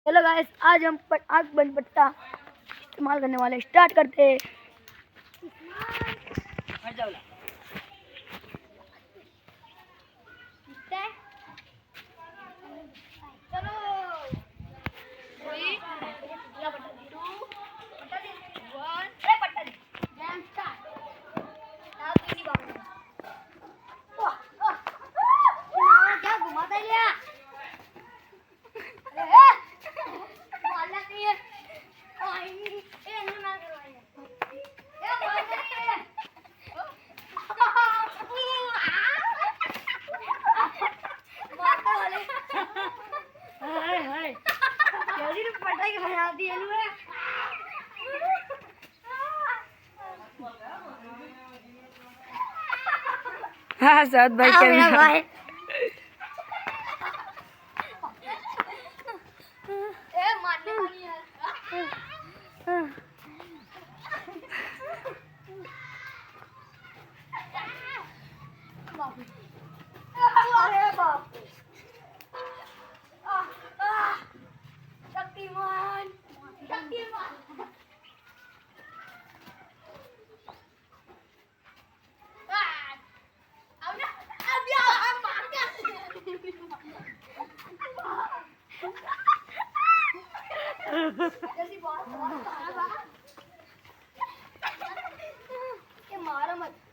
Hello guys, आज हम आग बंद पट्टा इस्तेमाल करने वाले स्टार्ट करते हैं। क्या घुमाता है? पटाखे बना दिए हाँ साथ भाई क्या भाई अरे बाप शक्तिमान शक्तिमान मारा मत।